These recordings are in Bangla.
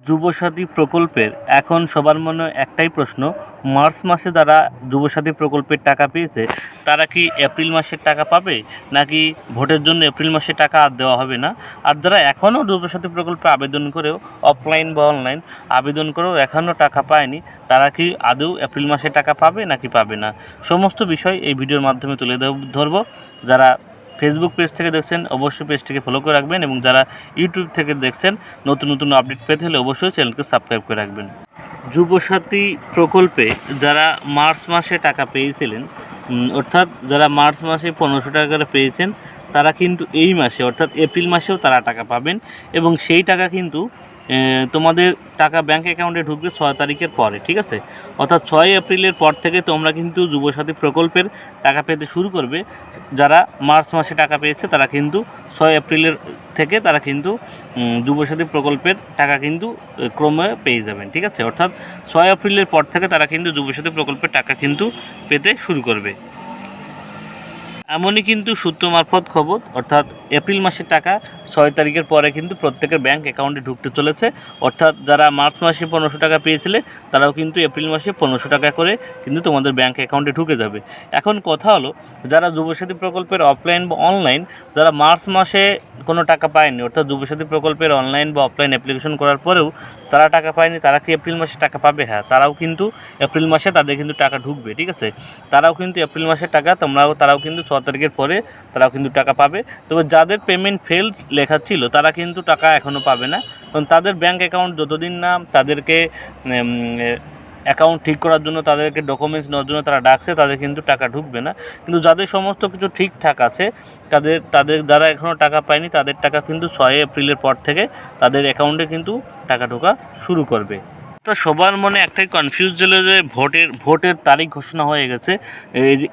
যুবসাথী প্রকল্পের এখন সবার মনে একটাই প্রশ্ন, মার্চ মাসে যারা যুবসাথী প্রকল্পের টাকা পেয়েছে তারা কি এপ্রিল মাসের টাকা পাবে, নাকি ভোটের জন্য এপ্রিল মাসে টাকা আর দেওয়া হবে না? আর যারা এখনও যুবসাথী প্রকল্পে আবেদন করেও অফলাইন বা অনলাইন আবেদন করেও এখনও টাকা পায়নি, তারা কি আদৌ এপ্রিল মাসে টাকা পাবে নাকি পাবে না, সমস্ত বিষয় এই ভিডিওর মাধ্যমে তুলে ধরব। যারা ফেসবুক পেজ থেকে দেখছেন অবশ্যই পেজটিকে ফলো করে রাখবেন, এবং যারা ইউটিউব থেকে দেখছেন নতুন নতুন আপডেট পেতে হলে অবশ্যই চ্যানেলকে সাবস্ক্রাইব করে রাখবেন। যুবসাথী প্রকল্পে যারা মার্চ মাসে টাকা পেয়েছিলেন, অর্থাৎ যারা মার্চ মাসে 1500 টাকা করে পেয়েছেন, তারা কিন্তু এই মাসে অর্থাৎ এপ্রিল মাসেও তারা টাকা পাবেন, এবং সেই টাকা কিন্তু তোমাদের টাকা ব্যাঙ্ক অ্যাকাউন্টে ঢুকবে 6 তারিখের পরে, ঠিক আছে? অর্থাৎ 6 এপ্রিলের পর থেকে তোমরা কিন্তু যুবসাথী প্রকল্পের টাকা পেতে শুরু করবে। যারা মার্চ মাসে টাকা পেয়েছে তারা কিন্তু 6 এপ্রিলের থেকে তারা কিন্তু যুবসাথী প্রকল্পের টাকা কিন্তু ক্রমে পেয়ে যাবেন, ঠিক আছে? অর্থাৎ 6 এপ্রিলের পর থেকে তারা কিন্তু যুবসাথী প্রকল্পের টাকা কিন্তু পেতে শুরু করবে। এমনই কিন্তু সূত্র মারফত খবর, অর্থাৎ এপ্রিল মাসের টাকা 6 তারিখের পরে কিন্তু প্রত্যেকের ব্যাঙ্ক অ্যাকাউন্টে ঢুকতে চলেছে। অর্থাৎ যারা মার্চ মাসে 1500 টাকা পেয়েছিলে তারাও কিন্তু এপ্রিল মাসে 1500 টাকা করে কিন্তু তোমাদের ব্যাঙ্ক অ্যাকাউন্টে ঢুকে যাবে। এখন কথা হলো, যারা যুবসাথী প্রকল্পের অফলাইন বা অনলাইন যারা মার্চ মাসে কোনো টাকা পায়নি, অর্থাৎ যুবসাথী প্রকল্পের অনলাইন বা অফলাইন অ্যাপ্লিকেশন করার পরেও তারা টাকা পায়নি, তারা কি এপ্রিল মাসে টাকা পাবে? হ্যাঁ, তারাও কিন্তু এপ্রিল মাসে তাদের কিন্তু টাকা ঢুকবে, ঠিক আছে? তারাও কিন্তু এপ্রিল মাসের টাকা তারাও কিন্তু 6 তারিখের পরে তারাও কিন্তু টাকা পাবে। তবে যাদের পেমেন্ট ফেলড লেখা ছিল তারা কিন্তু টাকা এখনও পাবে না, কারণ তাদের ব্যাঙ্ক অ্যাকাউন্ট যতদিন না তাদেরকে অ্যাকাউন্ট ঠিক করার জন্য তাদেরকে ডকুমেন্টস নেওয়ার জন্য তারা ডাকছে, তাদের কিন্তু টাকা ঢুকবে না। কিন্তু যাদের সমস্ত কিছু ঠিকঠাক আছে তাদের যারা এখনও টাকা পায়নি তাদের টাকা কিন্তু 6 এপ্রিলের পর থেকে তাদের অ্যাকাউন্টে কিন্তু টাকা ঢোকা শুরু করবে। তো সবার মনে একটাই কনফিউজ ছিল যে ভোটের তারিখ ঘোষণা হয়ে গেছে,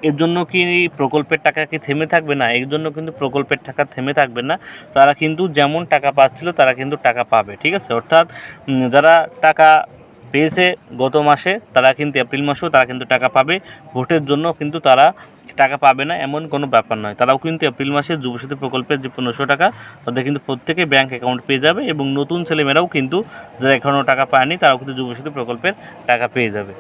এর জন্য কি প্রকল্পের টাকা কি থেমে থাকবে? না, এর জন্য কিন্তু প্রকল্পের টাকা থেমে থাকবে না। তারা কিন্তু যেমন টাকা পাচ্ছিল তারা কিন্তু টাকা পাবে, ঠিক আছে? অর্থাৎ যারা টাকা পেয়েছে গত মাসে তারা কিন্তু এপ্রিল মাসেও তারা কিন্তু টাকা পাবে। ভোটের জন্য কিন্তু তারা টাকা পাবে না এমন কোনো ব্যাপার নয়, তারাও কিন্তু এপ্রিল মাসে যুবসাথী প্রকল্পের যে 1500 টাকা তাদের কিন্তু প্রত্যেকে ব্যাঙ্ক অ্যাকাউন্ট পেয়ে যাবে, এবং নতুন ছেলেমেয়েরাও কিন্তু যারা এখনও টাকা পায়নি তারাও কিন্তু যুবসাথী প্রকল্পের টাকা পেয়ে যাবে।